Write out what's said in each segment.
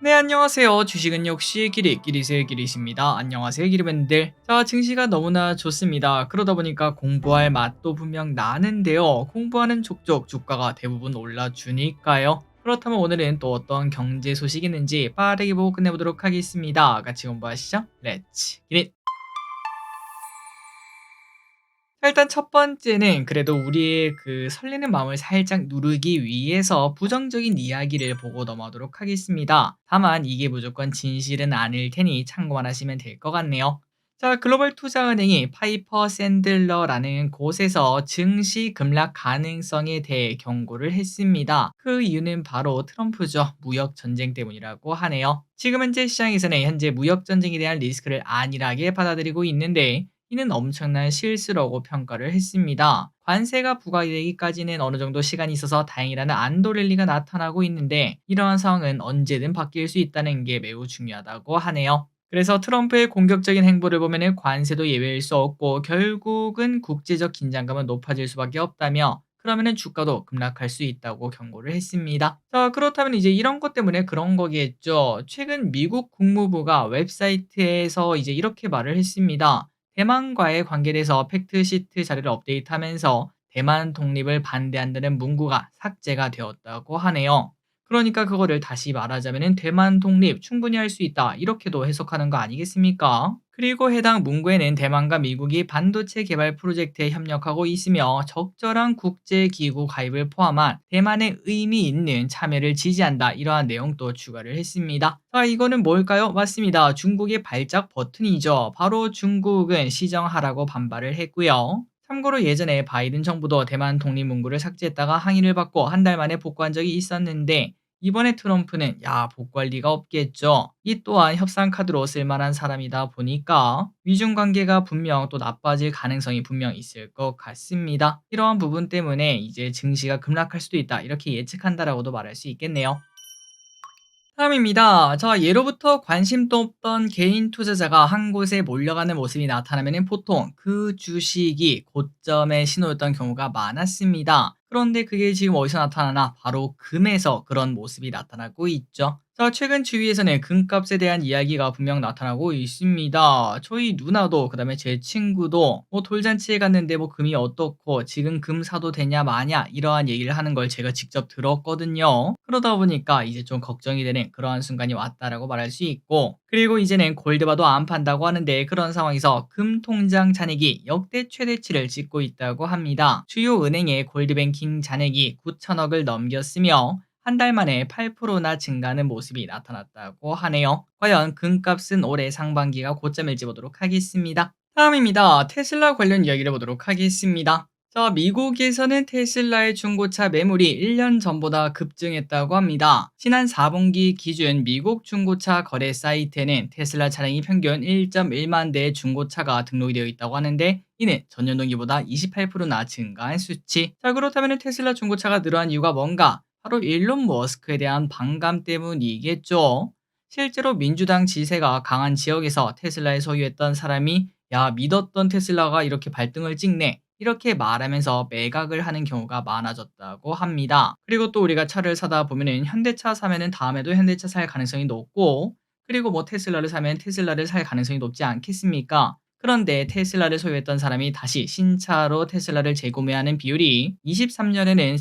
네, 안녕하세요. 주식은 역시 기리세의 기리십니다. 안녕하세요, 기리밴들. 자, 증시가 너무나 좋습니다. 그러다 보니까 공부할 맛도 분명 나는데요. 공부하는 족족 주가가 대부분 올라주니까요. 그렇다면 오늘은 또 어떤 경제 소식이 있는지 빠르게 보고 끝내보도록 하겠습니다. 같이 공부하시죠. 렛츠 기릿! 자, 일단 첫 번째는 그래도 우리의 그 설레는 마음을 살짝 누르기 위해서 부정적인 이야기를 보고 넘어가도록 하겠습니다. 다만 이게 무조건 진실은 아닐 테니 참고만 하시면 될 것 같네요. 자, 글로벌 투자은행이 파이퍼 샌들러라는 곳에서 증시 급락 가능성에 대해 경고를 했습니다. 그 이유는 바로 트럼프죠. 무역 전쟁 때문이라고 하네요. 지금 현재 시장에서는 현재 무역 전쟁에 대한 리스크를 안일하게 받아들이고 있는데 이는 엄청난 실수라고 평가를 했습니다. 관세가 부과되기까지는 어느 정도 시간이 있어서 다행이라는 안도 랠리가 나타나고 있는데 이러한 상황은 언제든 바뀔 수 있다는 게 매우 중요하다고 하네요. 그래서 트럼프의 공격적인 행보를 보면 관세도 예외일 수 없고 결국은 국제적 긴장감은 높아질 수밖에 없다며 그러면은 주가도 급락할 수 있다고 경고를 했습니다. 자, 그렇다면 이제 이런 것 때문에 그런 거겠죠. 최근 미국 국무부가 웹사이트에서 이제 이렇게 말을 했습니다. 대만과의 관계에서 팩트시트 자료를 업데이트하면서 대만 독립을 반대한다는 문구가 삭제가 되었다고 하네요. 그러니까 그거를 다시 말하자면 대만 독립 충분히 할 수 있다 이렇게도 해석하는 거 아니겠습니까? 그리고 해당 문구에는 대만과 미국이 반도체 개발 프로젝트에 협력하고 있으며 적절한 국제기구 가입을 포함한 대만의 의미 있는 참여를 지지한다 이러한 내용도 추가를 했습니다. 자, 이거는 뭘까요? 맞습니다. 중국의 발작 버튼이죠. 바로 중국은 시정하라고 반발을 했고요. 참고로 예전에 바이든 정부도 대만 독립 문구를 삭제했다가 항의를 받고 한 달 만에 복구한 적이 있었는데 이번에 트럼프는 복구할 리가 없겠죠. 이 또한 협상 카드로 쓸만한 사람이다 보니까 미중 관계가 분명 또 나빠질 가능성이 분명 있을 것 같습니다. 이러한 부분 때문에 이제 증시가 급락할 수도 있다 이렇게 예측한다라고도 말할 수 있겠네요. 다음입니다. 자, 예로부터 관심도 없던 개인 투자자가 한 곳에 몰려가는 모습이 나타나면 보통 그 주식이 고점의 신호였던 경우가 많았습니다. 그런데 그게 지금 어디서 나타나나? 바로 금에서 그런 모습이 나타나고 있죠. 자, 최근 주위에서는 금값에 대한 이야기가 분명 나타나고 있습니다. 저희 누나도 그다음에 제 친구도 뭐 돌잔치에 갔는데 뭐 금이 어떻고 지금 금 사도 되냐 마냐 이러한 얘기를 하는 걸 제가 직접 들었거든요. 그러다 보니까 이제 좀 걱정이 되는 그러한 순간이 왔다라고 말할 수 있고 그리고 이제는 골드바도 안 판다고 하는데 그런 상황에서 금 통장 잔액이 역대 최대치를 찍고 있다고 합니다. 주요 은행의 골드뱅킹 잔액이 9천억을 넘겼으며 한 달 만에 8%나 증가하는 모습이 나타났다고 하네요. 과연 금값은 올해 상반기가 고점을 집어보도록 하겠습니다. 다음입니다. 테슬라 관련 이야기를 해보도록 하겠습니다. 자, 미국에서는 테슬라의 중고차 매물이 1년 전보다 급증했다고 합니다. 지난 4분기 기준 미국 중고차 거래 사이트에는 테슬라 차량이 평균 1.1만 대의 중고차가 등록이 되어 있다고 하는데 이는 전년 동기보다 28%나 증가한 수치. 자, 그렇다면 테슬라 중고차가 늘어난 이유가 뭔가? 바로 일론 머스크에 대한 반감 때문이겠죠. 실제로 민주당 지세가 강한 지역에서 테슬라에 소유했던 사람이 야, 믿었던 테슬라가 이렇게 발등을 찍네. 이렇게 말하면서 매각을 하는 경우가 많아졌다고 합니다. 그리고 또 우리가 차를 사다 보면은 현대차 사면은 다음에도 현대차 살 가능성이 높고 그리고 뭐 테슬라를 사면 테슬라를 살 가능성이 높지 않겠습니까? 그런데 테슬라를 소유했던 사람이 다시 신차로 테슬라를 재구매하는 비율이 23년에는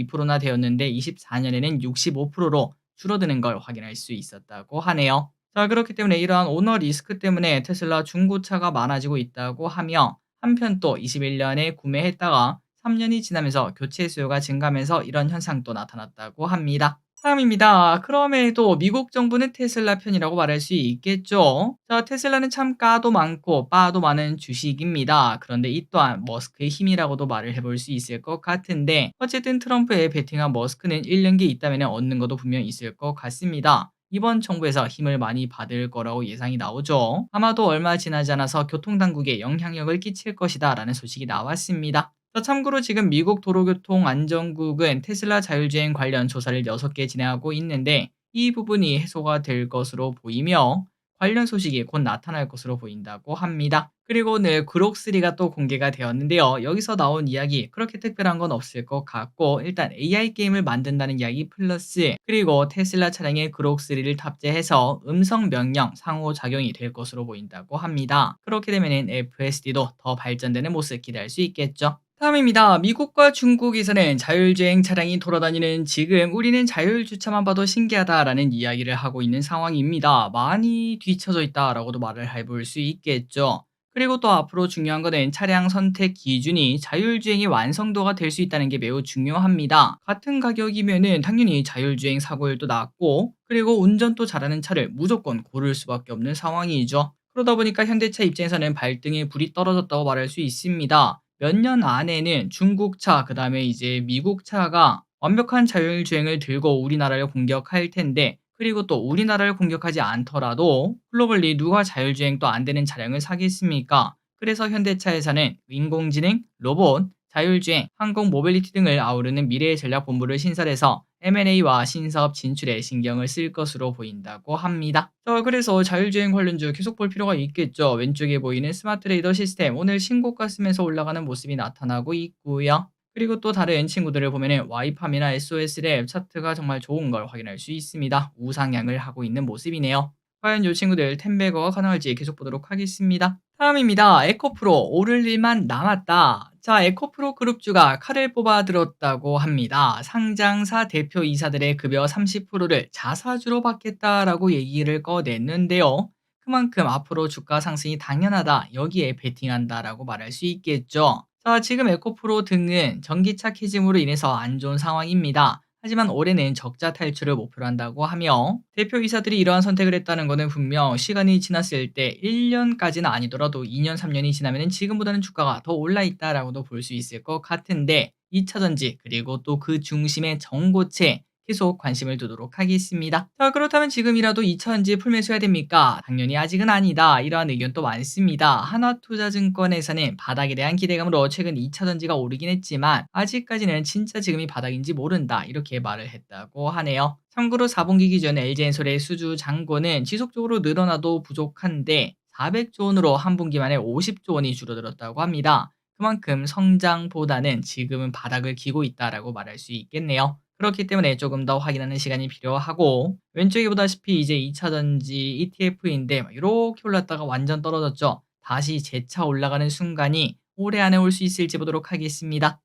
72%나 되었는데 24년에는 65%로 줄어드는 걸 확인할 수 있었다고 하네요. 자, 그렇기 때문에 이러한 오너 리스크 때문에 테슬라 중고차가 많아지고 있다고 하며 한편 또 21년에 구매했다가 3년이 지나면서 교체 수요가 증가하면서 이런 현상도 나타났다고 합니다. 다음입니다. 그럼에도 미국 정부는 테슬라 편이라고 말할 수 있겠죠. 자, 테슬라는 참 까도 많고 빠도 많은 주식입니다. 그런데 이 또한 머스크의 힘이라고도 말을 해볼 수 있을 것 같은데 어쨌든 트럼프에 베팅한 머스크는 잃는 게 있다면 얻는 것도 분명 있을 것 같습니다. 이번 정부에서 힘을 많이 받을 거라고 예상이 나오죠. 아마도 얼마 지나지 않아서 교통당국에 영향력을 끼칠 것이다 라는 소식이 나왔습니다. 자, 참고로 지금 미국 도로교통안전국은 테슬라 자율주행 관련 조사를 6개 진행하고 있는데 이 부분이 해소가 될 것으로 보이며 관련 소식이 곧 나타날 것으로 보인다고 합니다. 그리고 오늘 그록3가 또 공개가 되었는데요. 여기서 나온 이야기 그렇게 특별한 건 없을 것 같고 일단 AI 게임을 만든다는 이야기 플러스 그리고 테슬라 차량에 그록3를 탑재해서 음성 명령 상호작용이 될 것으로 보인다고 합니다. 그렇게 되면 FSD도 더 발전되는 모습 기대할 수 있겠죠. 다음입니다. 미국과 중국에서는 자율주행 차량이 돌아다니는 지금 우리는 자율주차만 봐도 신기하다라는 이야기를 하고 있는 상황입니다. 많이 뒤처져 있다라고도 말을 해볼 수 있겠죠. 그리고 또 앞으로 중요한 거는 차량 선택 기준이 자율주행의 완성도가 될 수 있다는 게 매우 중요합니다. 같은 가격이면은 당연히 자율주행 사고율도 낮고 그리고 운전도 잘하는 차를 무조건 고를 수밖에 없는 상황이죠. 그러다 보니까 현대차 입장에서는 발등에 불이 떨어졌다고 말할 수 있습니다. 몇 년 안에는 중국차 그다음에 이제 미국차가 완벽한 자율주행을 들고 우리나라를 공격할 텐데 그리고 또 우리나라를 공격하지 않더라도 글로벌리 누가 자율주행도 안 되는 차량을 사겠습니까? 그래서 현대차에서는 인공지능, 로봇, 자율주행, 항공 모빌리티 등을 아우르는 미래의 전략 본부를 신설해서 M&A와 신사업 진출에 신경을 쓸 것으로 보인다고 합니다. 자, 그래서 자율주행 관련주 계속 볼 필요가 있겠죠. 왼쪽에 보이는 스마트 레이더 시스템 오늘 신고가 쓰면서 올라가는 모습이 나타나고 있고요. 그리고 또 다른 친구들을 보면은 와이팜이나 SOS랩 차트가 정말 좋은 걸 확인할 수 있습니다. 우상향을 하고 있는 모습이네요. 과연 이 친구들 텐베거가 가능할지 계속 보도록 하겠습니다. 다음입니다. 에코프로 오를 일만 남았다. 자, 에코프로 그룹주가 칼을 뽑아 들었다고 합니다. 상장사 대표이사들의 급여 30%를 자사주로 받겠다라고 얘기를 꺼냈는데요. 그만큼 앞으로 주가 상승이 당연하다. 여기에 베팅한다라고 말할 수 있겠죠. 자, 지금 에코프로 등은 전기차 캐즘으로 인해서 안 좋은 상황입니다. 하지만 올해는 적자 탈출을 목표로 한다고 하며 대표이사들이 이러한 선택을 했다는 것은 분명 시간이 지났을 때 1년까지는 아니더라도 2년, 3년이 지나면 지금보다는 주가가 더 올라 있다라고도 볼 수 있을 것 같은데 2차전지 그리고 또 그 중심의 전고체 계속 관심을 두도록 하겠습니다. 자, 그렇다면 지금이라도 2차전지 풀매수해야 됩니까? 당연히 아직은 아니다. 이러한 의견도 많습니다. 하나투자증권에서는 바닥에 대한 기대감으로 최근 2차전지가 오르긴 했지만 아직까지는 진짜 지금이 바닥인지 모른다. 이렇게 말을 했다고 하네요. 참고로 4분기 기준 LG엔솔의 수주 잔고는 지속적으로 늘어나도 부족한데 400조 원으로 한 분기 만에 50조 원이 줄어들었다고 합니다. 그만큼 성장보다는 지금은 바닥을 기고 있다라고 말할 수 있겠네요. 그렇기 때문에 조금 더 확인하는 시간이 필요하고 왼쪽에 보다시피 이제 2차전지 ETF인데 이렇게 올랐다가 완전 떨어졌죠. 다시 재차 올라가는 순간이 올해 안에 올 수 있을지 보도록 하겠습니다.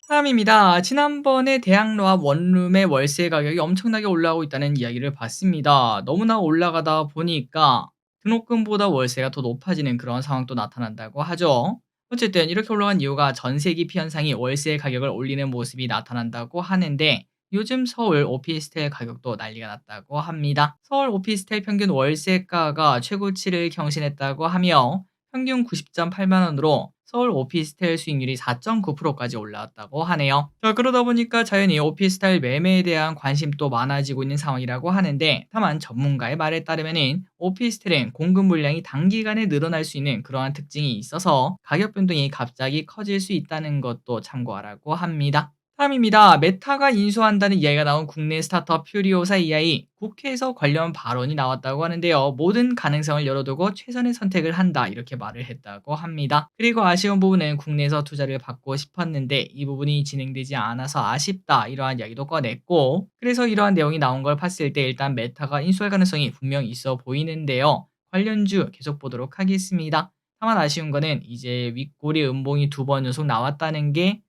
다음입니다. 지난번에 대학로와 원룸의 월세 가격이 엄청나게 올라가고 있다는 이야기를 봤습니다. 너무나 올라가다 보니까 등록금보다 월세가 더 높아지는 그런 상황도 나타난다고 하죠. 어쨌든 이렇게 올라간 이유가 전세 기피 현상이 월세 가격을 올리는 모습이 나타난다고 하는데 요즘 서울 오피스텔 가격도 난리가 났다고 합니다. 서울 오피스텔 평균 월세가가 최고치를 경신했다고 하며 평균 90.8만 원으로 서울 오피스텔 수익률이 4.9%까지 올라왔다고 하네요. 자, 그러다 보니까 자연히 오피스텔 매매에 대한 관심도 많아지고 있는 상황이라고 하는데 다만 전문가의 말에 따르면 오피스텔은 공급 물량이 단기간에 늘어날 수 있는 그러한 특징이 있어서 가격 변동이 갑자기 커질 수 있다는 것도 참고하라고 합니다. 다음입니다. 메타가 인수한다는 이야기가 나온 국내 스타트업 퓨리오사 AI 국회에서 관련 발언이 나왔다고 하는데요. 모든 가능성을 열어두고 최선의 선택을 한다 이렇게 말을 했다고 합니다. 그리고 아쉬운 부분은 국내에서 투자를 받고 싶었는데 이 부분이 진행되지 않아서 아쉽다 이러한 이야기도 꺼냈고 그래서 이러한 내용이 나온 걸 봤을 때 일단 메타가 인수할 가능성이 분명 있어 보이는데요. 관련주 계속 보도록 하겠습니다. 다만 아쉬운 거는 이제 윗꼬리 음봉이 2번 연속 나왔다는 게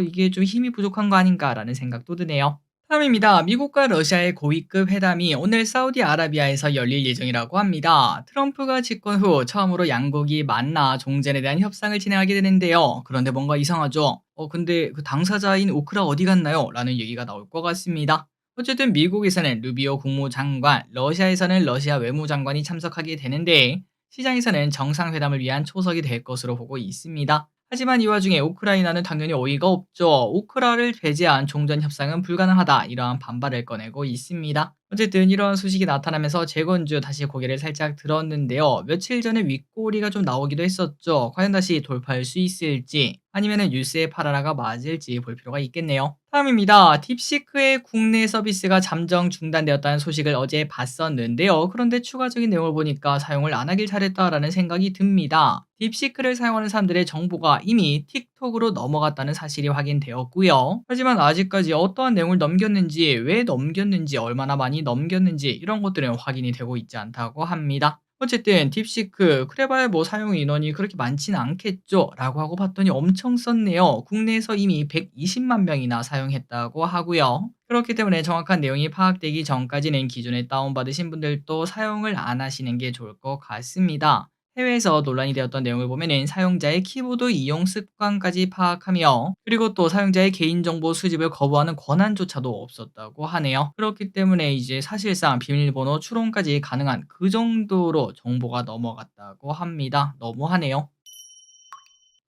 이게 좀 힘이 부족한 거 아닌가라는 생각도 드네요. 다음입니다. 미국과 러시아의 고위급 회담이 오늘 사우디아라비아에서 열릴 예정이라고 합니다. 트럼프가 집권 후 처음으로 양국이 만나 종전에 대한 협상을 진행하게 되는데요. 그런데 뭔가 이상하죠? 근데 그 당사자인 우크라 어디 갔나요? 라는 얘기가 나올 것 같습니다. 어쨌든 미국에서는 루비오 국무장관, 러시아에서는 러시아 외무장관이 참석하게 되는데 시장에서는 정상회담을 위한 초석이 될 것으로 보고 있습니다. 하지만 이 와중에 우크라이나는 당연히 어이가 없죠. 우크라를 배제한 종전 협상은 불가능하다. 이러한 반발을 꺼내고 있습니다. 어쨌든 이러한 소식이 나타나면서 재건주 다시 고개를 살짝 들었는데요. 며칠 전에 윗꼬리가 좀 나오기도 했었죠. 과연 다시 돌파할 수 있을지 아니면 뉴스의 파라라가 맞을지 볼 필요가 있겠네요. 다음입니다. 딥시크의 국내 서비스가 잠정 중단되었다는 소식을 어제 봤었는데요. 그런데 추가적인 내용을 보니까 사용을 안 하길 잘했다라는 생각이 듭니다. 딥시크를 사용하는 사람들의 정보가 이미 틱톡으로 넘어갔다는 사실이 확인되었고요. 하지만 아직까지 어떠한 내용을 넘겼는지, 왜 넘겼는지, 얼마나 많이 넘겼는지 이런 것들은 확인이 되고 있지 않다고 합니다. 어쨌든 딥시크 그래봐야 뭐 사용 인원이 그렇게 많지는 않겠죠 라고 하고 봤더니 엄청 썼네요. 국내에서 이미 120만 명이나 사용했다고 하고요. 그렇기 때문에 정확한 내용이 파악되기 전까지는 기존에 다운받으신 분들도 사용을 안 하시는 게 좋을 것 같습니다. 해외에서 논란이 되었던 내용을 보면은 사용자의 키보드 이용 습관까지 파악하며 그리고 또 사용자의 개인정보 수집을 거부하는 권한조차도 없었다고 하네요. 그렇기 때문에 이제 사실상 비밀번호 추론까지 가능한 그 정도로 정보가 넘어갔다고 합니다. 너무하네요.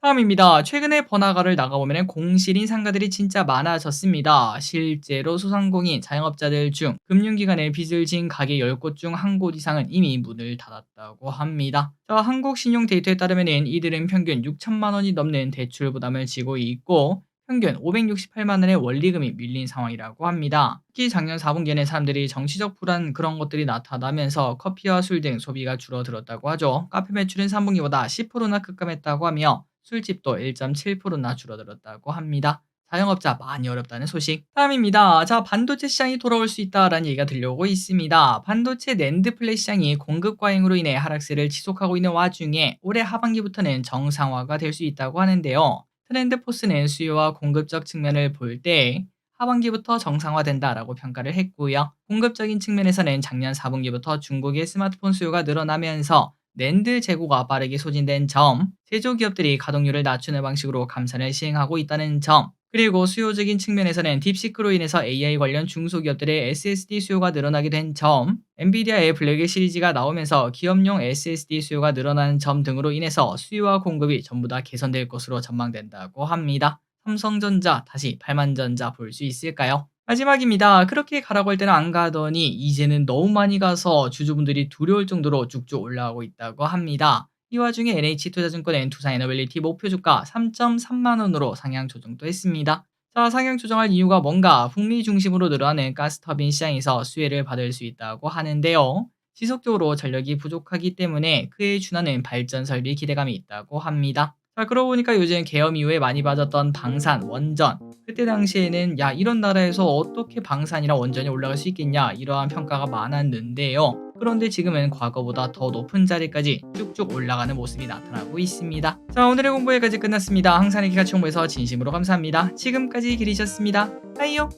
다음입니다. 최근에 번화가를 나가보면 공실인 상가들이 진짜 많아졌습니다. 실제로 소상공인, 자영업자들 중 금융기관에 빚을 진 가게 10곳 중 한 곳 이상은 이미 문을 닫았다고 합니다. 자, 한국 신용 데이터에 따르면 이들은 평균 6천만 원이 넘는 대출 부담을 지고 있고 평균 568만 원의 원리금이 밀린 상황이라고 합니다. 특히 작년 4분기에는 사람들이 정치적 불안 그런 것들이 나타나면서 커피와 술 등 소비가 줄어들었다고 하죠. 카페 매출은 3분기보다 10%나 급감했다고 하며 술집도 1.7%나 줄어들었다고 합니다. 자영업자 많이 어렵다는 소식. 다음입니다. 자, 반도체 시장이 돌아올 수 있다라는 얘기가 들려오고 있습니다. 반도체 낸드 플래시 시장이 공급 과잉으로 인해 하락세를 지속하고 있는 와중에 올해 하반기부터는 정상화가 될 수 있다고 하는데요. 트렌드 포스는 수요와 공급적 측면을 볼 때 하반기부터 정상화된다라고 평가를 했고요. 공급적인 측면에서는 작년 4분기부터 중국의 스마트폰 수요가 늘어나면서 낸드 재고가 빠르게 소진된 점, 제조기업들이 가동률을 낮추는 방식으로 감산을 시행하고 있다는 점, 그리고 수요적인 측면에서는 딥시크로 인해서 AI 관련 중소기업들의 SSD 수요가 늘어나게 된 점, 엔비디아의 블랙 시리즈가 나오면서 기업용 SSD 수요가 늘어나는 점 등으로 인해서 수요와 공급이 전부 다 개선될 것으로 전망된다고 합니다. 삼성전자 다시 팔만전자 볼 수 있을까요? 마지막입니다. 그렇게 가라고 할 때는 안 가더니 이제는 너무 많이 가서 주주분들이 두려울 정도로 쭉쭉 올라가고 있다고 합니다. 이 와중에 NH투자증권은 두산에너빌리티 목표 주가 3.3만 원으로 상향 조정도 했습니다. 자, 상향 조정할 이유가 뭔가 북미 중심으로 늘어나는 가스터빈 시장에서 수혜를 받을 수 있다고 하는데요. 지속적으로 전력이 부족하기 때문에 그에 준하는 발전 설비 기대감이 있다고 합니다. 자, 그러고 보니까 요즘 계엄 이후에 많이 빠졌던 방산, 원전, 그때 당시에는 야, 이런 나라에서 어떻게 방산이랑 원전이 올라갈 수 있겠냐 이러한 평가가 많았는데요. 그런데 지금은 과거보다 더 높은 자리까지 쭉쭉 올라가는 모습이 나타나고 있습니다. 자, 오늘의 공부 여기까지 끝났습니다. 항상 이렇게 같이 공부해서 진심으로 감사합니다. 지금까지 길이셨습니다. 빠이요.